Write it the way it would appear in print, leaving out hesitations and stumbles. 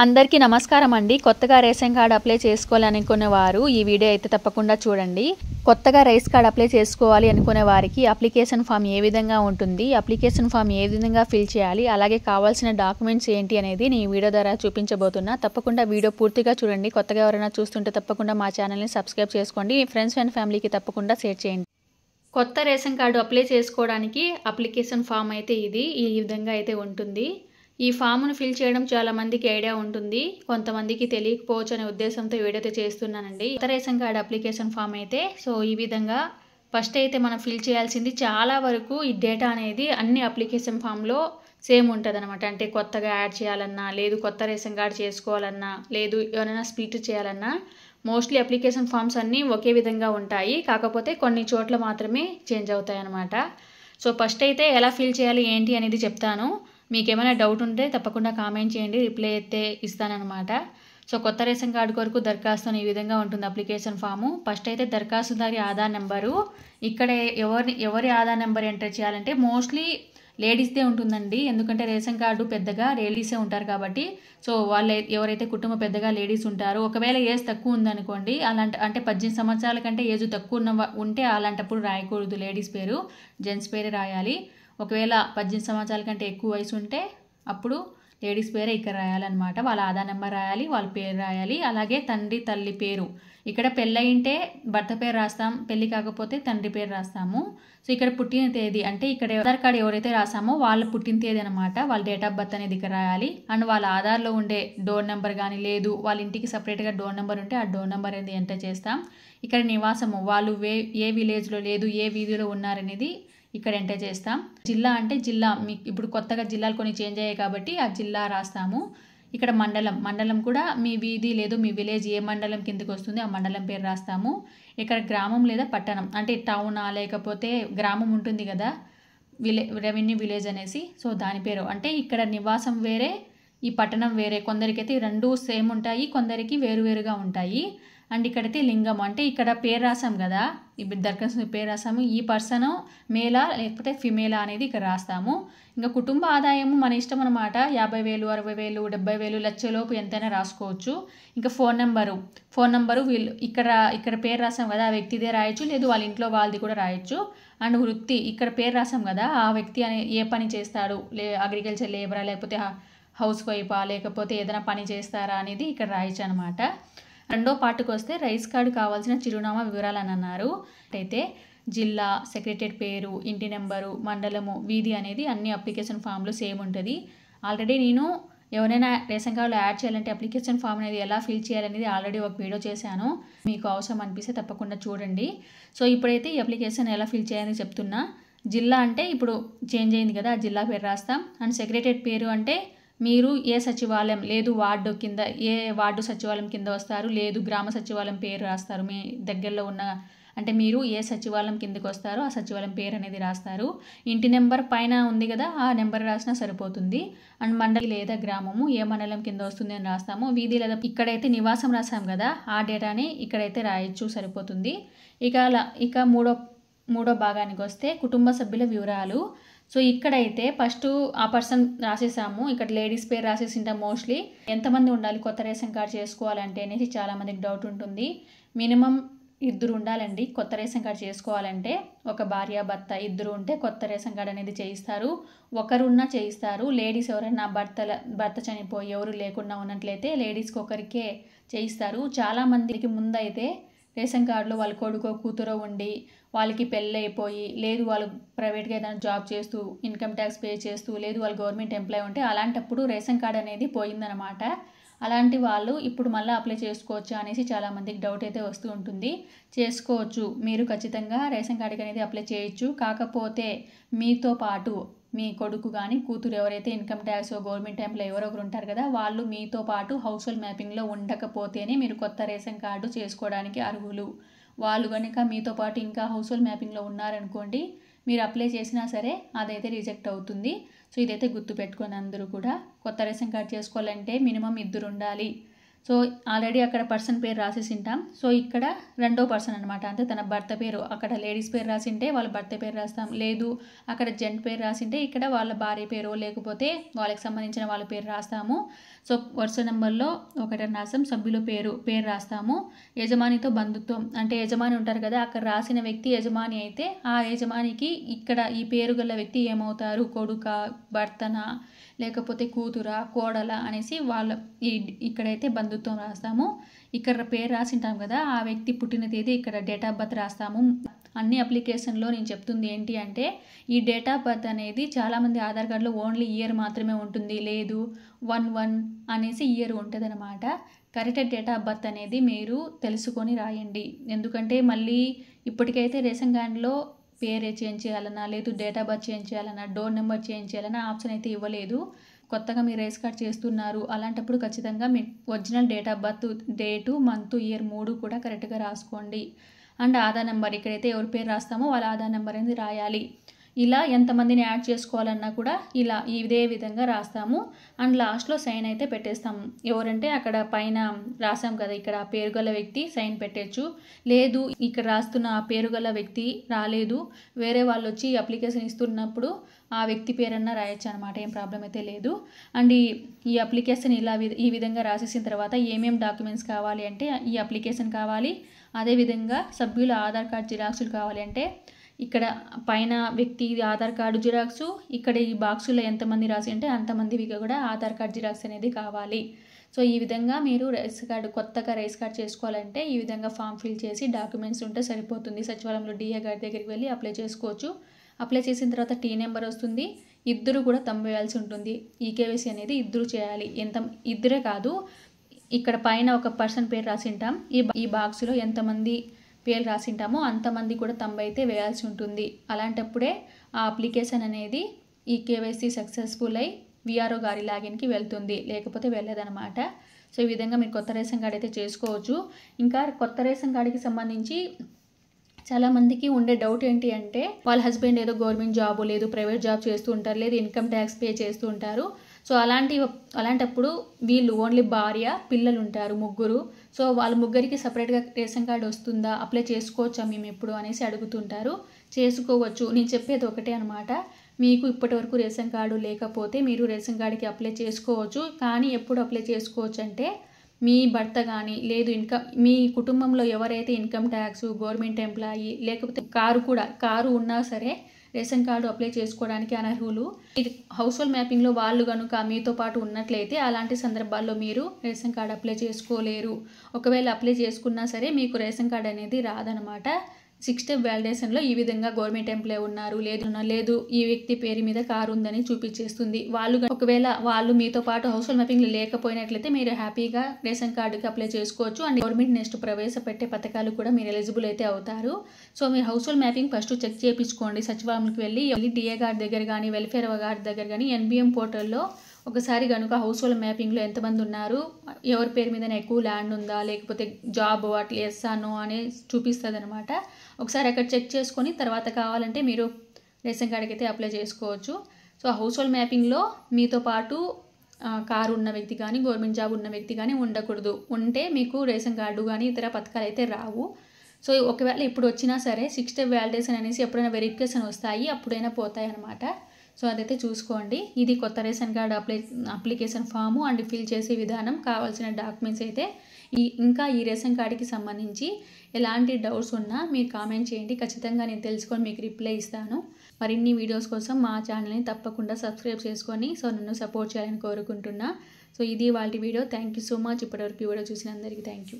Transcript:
అందరికీ నమస్కారం అండి. కొత్తగా రేషన్ కార్డ్ అప్లై చేసుకోవాలనుకునే వారు ఈ వీడియో అయితే తప్పకుండా చూడండి. కొత్తగా రేషన్ కార్డ్ అప్లై చేసుకోవాలి అనుకునే వారికి అప్లికేషన్ ఫామ్ ఏ విధంగా ఉంటుంది, అప్లికేషన్ ఫామ్ ఏ విధంగా ఫిల్ చేయాలి, అలాగే కావాల్సిన డాక్యుమెంట్స్ ఏంటి అనేది నేను ఈ వీడియో ద్వారా చూపించబోతున్నా. తప్పకుండా వీడియో పూర్తిగా చూడండి. కొత్తగా ఎవరైనా చూస్తుంటే తప్పకుండా మా ఛానల్ని సబ్స్క్రైబ్ చేసుకోండి. మీ ఫ్రెండ్స్ అండ్ ఫ్యామిలీకి తప్పకుండా షేర్ చేయండి. కొత్త రేషన్ కార్డు అప్లై చేసుకోవడానికి అప్లికేషన్ ఫామ్ అయితే ఈ విధంగా అయితే ఉంటుంది. ఈ ఫామ్ను ఫిల్ చేయడం చాలా మందికి ఐడియా ఉంటుంది, కొంతమందికి తెలియకపోవచ్చు అనే ఉద్దేశంతో వీడియో అయితే చేస్తున్నానండి. కొత్త రేషన్ కార్డు అప్లికేషన్ ఫామ్ అయితే ఈ విధంగా ఫస్ట్ అయితే మనం ఫిల్ చేయాల్సింది చాలా వరకు ఈ డేటా అనేది అన్ని అప్లికేషన్ ఫామ్లో సేమ్ ఉంటుంది అనమాట. అంటే కొత్తగా యాడ్ చేయాలన్నా, లేదు కొత్త రేషన్ కార్డు చేసుకోవాలన్నా, లేదు ఎవరైనా స్ప్లిట్ చేయాలన్నా మోస్ట్లీ అప్లికేషన్ ఫామ్స్ అన్నీ ఒకే విధంగా ఉంటాయి. కాకపోతే కొన్ని చోట్ల మాత్రమే చేంజ్ అవుతాయి అన్నమాట. ఫస్ట్ అయితే ఎలా ఫిల్ చేయాలి ఏంటి అనేది చెప్తాను. మీకు ఏమైనా డౌట్ ఉంటే తప్పకుండా కామెంట్ చేయండి, రిప్లై అయితే ఇస్తానన్నమాట. కొత్త రేషన్ కార్డు కొరకు దరఖాస్తు ఈ విధంగా ఉంటుంది అప్లికేషన్ ఫాము. ఫస్ట్ అయితే దరఖాస్తుదారి ఆధార్ నెంబరు, ఇక్కడ ఎవరి ఆధార్ నెంబర్ ఎంటర్ చేయాలంటే మోస్ట్లీ లేడీస్దే ఉంటుందండి. ఎందుకంటే రేషన్ కార్డు పెద్దగా లేడీసే ఉంటారు కాబట్టి వాళ్ళు ఎవరైతే కుటుంబ పెద్దగా లేడీస్ ఉంటారో, ఒకవేళ ఏజ్ తక్కువ ఉందనుకోండి, అంటే 18 సంవత్సరాల కంటే ఏజ్ తక్కువ ఉంటే అలాంటప్పుడు రాయకూడదు లేడీస్ పేరు, జెంట్స్ పేరే రాయాలి. ఒకవేళ 18 సంవత్సరాల కంటే ఎక్కువ వయసు ఉంటే అప్పుడు లేడీస్ పేరే ఇక్కడ రాయాలన్నమాట. వాళ్ళ ఆధార్ నెంబర్ రాయాలి, వాళ్ళ పేరు రాయాలి, అలాగే తండ్రి తల్లి పేరు. ఇక్కడ పెళ్ళయింటే భర్త పేరు రాస్తాం, పెళ్ళి కాకపోతే తండ్రి పేరు రాస్తాము. ఇక్కడ పుట్టిన తేదీ, అంటే ఇక్కడ ఆధార్ కార్డు ఎవరైతే రాసామో వాళ్ళ పుట్టిన తేదీ అనమాట, వాళ్ళ డేట్ ఆఫ్ బర్త్ అనేది ఇక్కడ రాయాలి. అండ్ వాళ్ళ ఆధార్లో ఉండే డోర్ నెంబర్ కానీ, లేదు వాళ్ళ ఇంటికి సపరేట్గా డోర్ నెంబర్ ఉంటే ఆ డోర్ నెంబర్ అనేది ఎంటర్ చేస్తాం. ఇక్కడ నివాసము, వాళ్ళు ఏ విలేజ్లో లేదు ఏ వీధిలో ఉన్నారనేది ఇక్కడ ఎంటర్ చేస్తాం. జిల్లా అంటే జిల్లా, మీకు ఇప్పుడు కొత్తగా జిల్లాలు కొన్ని చేంజ్ అయ్యాయి కాబట్టి ఆ జిల్లా రాస్తాము. ఇక్కడ మండలం కూడా మీ వీధి లేదు మీ విలేజ్ ఏ మండలం కిందకి వస్తుంది ఆ మండలం పేరు రాస్తాము. ఇక్కడ గ్రామం లేదా పట్టణం, అంటే టౌనా లేకపోతే గ్రామం ఉంటుంది కదా రెవెన్యూ విలేజ్ అనేసి, దాని పేరు. అంటే ఇక్కడ నివాసం వేరే, ఈ పట్టణం వేరే. కొందరికైతే రెండు సేమ్ ఉంటాయి, కొందరికి వేరువేరుగా ఉంటాయి. అండ్ ఇక్కడైతే లింగం, అంటే ఇక్కడ పేరు రాసాం కదా, ఇప్పుడు దరఖాస్తు పేరు రాసాము, ఈ పర్సన్ మేలా లేకపోతే ఫిమేలా అనేది ఇక్కడ రాస్తాము. ఇంకా కుటుంబ ఆదాయము మన ఇష్టం అనమాట, 50,000, 60,000, 70,000, లక్షలోపు ఎంతైనా రాసుకోవచ్చు. ఇంకా ఫోన్ నెంబరు వీళ్ళు ఇక్కడ పేరు రాసాం కదా ఆ వ్యక్తిదే రాయొచ్చు, లేదు వాళ్ళ ఇంట్లో వాళ్ళది కూడా రాయొచ్చు. అండ్ వృత్తి, ఇక్కడ పేరు రాసాం కదా ఆ వ్యక్తి ఏ పని చేస్తాడు, అగ్రికల్చర్ లేబరా లేకపోతే హౌస్ వైఫా లేకపోతే ఏదైనా పని చేస్తారా అనేది ఇక్కడ రాయొచ్చు అనమాట. రెండో పార్ట్కి వస్తే రైస్ కార్డు కావాల్సిన చిరునామా వివరాలు అని అన్నారు. అయితే జిల్లా, సెక్రటరీ పేరు, ఇంటి నెంబరు, మండలము, వీధి అనేది అన్ని అప్లికేషన్ ఫామ్లో సేమ్ ఉంటుంది. ఆల్రెడీ నేను ఎవరైనా రేషన్ కార్డులో యాడ్ చేయాలంటే అప్లికేషన్ ఫామ్ అనేది ఎలా ఫిల్ చేయాలనేది ఆల్రెడీ ఒక వీడియో చేశాను, మీకు అవసరం అనిపిస్తే తప్పకుండా చూడండి. ఇప్పుడైతే ఈ అప్లికేషన్ ఎలా ఫిల్ చేయాలని చెప్తున్నా. జిల్లా అంటే ఇప్పుడు చేంజ్ అయింది కదా, ఆ జిల్లా పేరు రాస్తాం. అండ్ సెక్రటరీ పేరు అంటే మీరు ఏ సచివాలయం, లేదు వార్డు కింద ఏ వార్డు సచివాలయం కింద వస్తారు, లేదు గ్రామ సచివాలయం పేరు రాస్తారు. మీ దగ్గరలో ఉన్న, అంటే మీరు ఏ సచివాలయం కిందకి వస్తారో ఆ సచివాలయం పేరు అనేది రాస్తారు. ఇంటి నెంబర్ పైన ఉంది కదా ఆ నెంబర్ రాసినా సరిపోతుంది. అండ్ మండలి లేదా గ్రామము ఏ మండలం కింద వస్తుంది అని రాస్తాము. వీధి లేదా ఇక్కడైతే నివాసం రాసాం కదా ఆ డేటాని ఇక్కడైతే రాయొచ్చు, సరిపోతుంది. ఇక మూడో భాగానికి వస్తే కుటుంబ సభ్యుల వివరాలు. ఇక్కడైతే ఫస్ట్ ఆ పర్సన్ రాసేసాము, ఇక్కడ లేడీస్ పేరు రాసేసింటాం. మోస్ట్లీ ఎంతమంది ఉండాలి కొత్త రేషన్ కార్డు చేసుకోవాలంటే అనేది చాలామందికి డౌట్ ఉంటుంది. మినిమం 2 ఉండాలండి కొత్త రేషన్ కార్డు చేసుకోవాలంటే. ఒక భార్య భర్త 2 ఉంటే కొత్త రేషన్ కార్డు అనేది చేయిస్తారు. ఒకరున్నా చేయిస్తారు. లేడీస్ ఎవరైనా భర్త చనిపోయి ఎవరు లేకుండా ఉన్నట్లయితే లేడీస్కి ఒకరికే చేయిస్తారు. చాలామందికి ముందైతే రేషన్ కార్డులో వాళ్ళ కొడుకో కూతురో ఉండి వాళ్ళకి పెళ్ళి అయిపోయి, లేదు వాళ్ళు ప్రైవేట్గా ఏదైనా జాబ్ చేస్తూ ఇన్కమ్ ట్యాక్స్ పే చేస్తూ, లేదు వాళ్ళు గవర్నమెంట్ ఎంప్లాయ్ ఉంటే అలాంటప్పుడు రేషన్ కార్డు అనేది పోయిందనమాట. అలాంటి వాళ్ళు ఇప్పుడు మళ్ళీ అప్లై చేసుకోవచ్చా అనేసి చాలామందికి డౌట్ అయితే వస్తూ ఉంటుంది. చేసుకోవచ్చు, మీరు ఖచ్చితంగా రేషన్ కార్డుకి అనేది అప్లై చేయొచ్చు. కాకపోతే మీతో పాటు మీ కొడుకు కానీ కూతురు ఎవరైతే ఇన్కమ్ ట్యాక్స్ గవర్నమెంట్ ఎంప్లాయ్ ఎవరో ఒకరు ఉంటారు కదా, వాళ్ళు మీతో పాటు హౌస్ హోల్డ్ మ్యాపింగ్లో ఉండకపోతేనే మీరు కొత్త రేషన్ కార్డు చేసుకోవడానికి అర్హులు. వాళ్ళు కనుక మీతో పాటు ఇంకా హౌస్ హోల్డ్ మ్యాపింగ్లో ఉన్నారనుకోండి, మీరు అప్లై చేసినా సరే అదైతే రిజెక్ట్ అవుతుంది. ఇదైతే గుర్తుపెట్టుకొని అందరూ కూడా కొత్త రేషన్ కార్డు చేసుకోవాలంటే మినిమం 2 ఉండాలి. సో ఆల్రెడీ అక్కడ పర్సన్ పేరు రాసేసి ఉంటాం. సో ఇక్కడ రెండో పర్సన్ అనమాట, అంటే తన భర్త పేరు. అక్కడ లేడీస్ పేరు రాసింటే వాళ్ళ భర్త పేరు రాస్తాం, లేదు అక్కడ జెంట్ పేరు రాసింటే ఇక్కడ వాళ్ళ భార్య పేరు లేకపోతే వాళ్ళకి సంబంధించిన వాళ్ళ పేరు రాస్తాము. సో వరుస నెంబర్లో ఒకటి రాస్తాం, సభ్యుల పేరు రాస్తాము. యజమానితో బంధుత్వం, అంటే యజమాని ఉంటారు కదా, అక్కడ రాసిన వ్యక్తి యజమాని అయితే ఆ యజమానికి ఇక్కడ ఈ పేరు గల వ్యక్తి ఏమవుతారు, కొడుక, భర్తన, లేకపోతే కూతురా, కోడల అనేసి వాళ్ళ ఇక్కడైతే బంధుత్వం రాస్తాము. ఇక్కడ పేరు రాసింటాం కదా, ఆ వ్యక్తి పుట్టిన తేదీ ఇక్కడ డేట్ ఆఫ్ బర్త్ రాస్తాము. అన్ని అప్లికేషన్లో నేను చెప్తుంది ఏంటి అంటే ఈ డేట్ ఆఫ్ బర్త్ అనేది చాలామంది ఆధార్ కార్డులో ఓన్లీ ఇయర్ మాత్రమే ఉంటుంది, లేదు 1/1 అనేసి ఇయర్ ఉంటుంది అనమాట. కరెక్ట్ డేట్ ఆఫ్ బర్త్ అనేది మీరు తెలుసుకొని రాయండి. ఎందుకంటే మళ్ళీ ఇప్పటికైతే రేషన్ కార్డులో పేరు చేంజ్ చేయాలన్నా, లేదు డేట్ ఆఫ్ బర్త్ చేంజ్ చేయాలన్నా, డోర్ నెంబర్ చేంజ్ చేయాలన్నా ఆప్షన్ అయితే ఇవ్వలేదు. కొత్తగా మీరు రేస్ కార్డ్ చేస్తున్నారు, అలాంటప్పుడు ఖచ్చితంగా మీ original date of birth, date, month, year 3 కూడా కరెక్ట్గా రాసుకోండి. అండ్ ఆధార్ నెంబర్, ఇక్కడైతే ఎవరి పేరు రాస్తామో వాళ్ళ ఆధార్ నెంబర్ అనేది రాయాలి. ఇలా ఎంతమందిని యాడ్ చేసుకోవాలన్నా కూడా ఇలా ఇదే విధంగా రాస్తాము. అండ్ లాస్ట్లో సైన్ అయితే పెట్టేస్తాము. ఎవరంటే అక్కడ పైన రాసాం కదా, ఇక్కడ పేరు గల వ్యక్తి సైన్ పెట్టచ్చు, లేదు ఇక్కడ రాస్తున్న ఆ పేరు గల వ్యక్తి రాలేదు, వేరే వాళ్ళు వచ్చి అప్లికేషన్ ఇస్తున్నప్పుడు ఆ వ్యక్తి పేరన్నా రాయొచ్చు అనమాట, ఏం ప్రాబ్లం అయితే లేదు. అండ్ ఈ అప్లికేషన్ ఇలా ఈ విధంగా రాసేసిన తర్వాత ఏమేమి డాక్యుమెంట్స్ కావాలి అంటే ఈ అప్లికేషన్ కావాలి, అదేవిధంగా సభ్యుల ఆధార్ కార్డ్ జిరాక్సులు కావాలి. అంటే ఇక్కడ పైన వ్యక్తి ఆధార్ కార్డు జిరాక్సు, ఇక్కడ ఈ బాక్సులో ఎంతమంది రాసి అంటే అంతమందివి కూడా ఆధార్ కార్డ్ జిరాక్స్ అనేది కావాలి. సో ఈ విధంగా మీరు రైస్ కార్డు, కొత్తగా రైస్ కార్డ్ చేసుకోవాలంటే ఈ విధంగా ఫామ్ ఫిల్ చేసి డాక్యుమెంట్స్ ఉంటే సరిపోతుంది. సచివాలయంలో డిఏ గారి దగ్గరికి వెళ్ళి అప్లై చేసుకోవచ్చు. అప్లై చేసిన తర్వాత టీ నెంబర్ వస్తుంది, ఇద్దరు కూడా తంబు వేయాల్సి ఉంటుంది. ఈకేవైసీ అనేది ఇద్దరు చేయాలి, ఇద్దరే కాదు, ఇక్కడ పైన ఒక పర్సన్ పేరు రాసింటాం, ఈ బాక్స్లో ఎంతమంది పేరు రాసింటామో అంతమంది కూడా తంబు అయితే వేయాల్సి ఉంటుంది. అలాంటప్పుడే ఆ అప్లికేషన్ అనేది ఈ కేవైసీ సక్సెస్ఫుల్ అయి విఆర్ఓ గారి లాగిన్కి వెళ్తుంది, లేకపోతే వెళ్ళదనమాట. సో ఈ విధంగా మీరు కొత్త రేషన్ కార్డ్ అయితే చేసుకోవచ్చు. ఇంకా కొత్త రేషన్ కార్డుకి సంబంధించి చాలామందికి ఉండే డౌట్ ఏంటి అంటే వాళ్ళ హస్బెండ్ ఏదో గవర్నమెంట్ జాబ్, లేదు ప్రైవేట్ జాబ్ చేస్తూ ఉంటారు, లేదు ఇన్కమ్ ట్యాక్స్ పే చేస్తూ ఉంటారు. సో అలాంటప్పుడు వీళ్ళు ఓన్లీ భార్య, పిల్లలు ఉంటారు, ముగ్గురు. సో వాళ్ళ ముగ్గురికి సపరేట్గా రేషన్ కార్డు వస్తుందా, అప్లై చేసుకోవచ్చా మేము ఎప్పుడు అనేసి అడుగుతుంటారు. చేసుకోవచ్చు. నేను చెప్పేది ఒకటే అనమాట, మీకు ఇప్పటివరకు రేషన్ కార్డు లేకపోతే మీరు రేషన్ కార్డుకి అప్లై చేసుకోవచ్చు. కానీ ఎప్పుడు అప్లై చేసుకోవచ్చు అంటే మీ భర్త కానీ, లేదు మీ కుటుంబంలో ఎవరైతే ఇన్కమ్ ట్యాక్స్, గవర్నమెంట్ ఎంప్లాయీ, లేకపోతే కారు ఉన్నా సరే రేషన్ కార్డు అప్లై చేసుకోవడానికి అనర్హులు. ఇది హౌస్ హోల్డ్ మ్యాపింగ్లో వాళ్ళు కనుక మీతో పాటు ఉన్నట్లయితే అలాంటి సందర్భాల్లో మీరు రేషన్ కార్డు అప్లై చేసుకోలేరు. ఒకవేళ అప్లై చేసుకున్నా సరే మీకు రేషన్ కార్డు అనేది రాదనమాట. 6 స్టెప్ వ్యాలిడేషన్లో ఈ విధంగా గవర్నమెంట్ ఎంప్లాయీ ఉన్నారు, లేదు ఈ వ్యక్తి పేరు మీద కారు ఉందని చూపించేస్తుంది. ఒకవేళ వాళ్ళు మీతో పాటు హౌస్ హోల్డ్ మ్యాపింగ్లో లేకపోయినట్లయితే మీరు హ్యాపీగా రేషన్ కార్డుకి అప్లై చేసుకోవచ్చు. అండ్ గవర్నమెంట్ నెక్స్ట్ ప్రవేశపెట్టే పథకాలు కూడా మీరు ఎలిజిబుల్ అయితే అవుతారు. సో మీరు household mapping first check చేయించుకోండి. సచివాలయంకి వెళ్ళి డిఏ గారి దగ్గర కానీ, వెల్ఫేర్ గారి దగ్గర కానీ, ఎన్బిఎం పోర్టల్లో ఒకసారి కనుక హౌస్ హోల్డ్ మ్యాపింగ్లో ఎంతమంది ఉన్నారు, ఎవరి పేరు మీద ఎక్కువ ల్యాండ్ ఉందా, లేకపోతే జాబ్ వాటి ఎస్ఆనో అని చూపిస్తుంది అనమాట. ఒకసారి అక్కడ చెక్ చేసుకొని తర్వాత కావాలంటే మీరు రేషన్ కార్డుకి అయితే అప్లై చేసుకోవచ్చు. సో హౌస్ హోల్డ్ మ్యాపింగ్లో మీతో పాటు కారు ఉన్న వ్యక్తి కానీ, గవర్నమెంట్ జాబ్ ఉన్న వ్యక్తి కానీ ఉండకూడదు. ఉంటే మీకు రేషన్ కార్డు కానీ ఇతర పథకాలు అయితే రావు. సో ఒకవేళ ఇప్పుడు వచ్చినా సరే 6 స్టెప్ వ్యాలిడేషన్ అనేసి ఎప్పుడైనా వెరిఫికేషన్ వస్తాయి, అప్పుడైనా పోతాయి అనమాట. సో అదైతే చూసుకోండి. ఇది కొత్త ration card application form and fill చేసే విధానం, కావాల్సిన డాక్యుమెంట్స్ అయితే ఇంకా ఈ రేషన్ కార్డుకి సంబంధించి ఎలాంటి డౌట్స్ ఉన్నా మీరు కామెంట్ చేయండి, ఖచ్చితంగా నేను తెలుసుకొని మీకు రిప్లై ఇస్తాను. మరిన్ని వీడియోస్ కోసం మా ఛానల్ని తప్పకుండా సబ్స్క్రైబ్ చేసుకొని సో నన్ను సపోర్ట్ చేయాలని కోరుకుంటున్నా. సో ఇది వాళ్ళ video. Thank you so much. ఇప్పటివరకు వీడియో చూసిన అందరికీ థ్యాంక్ యూ.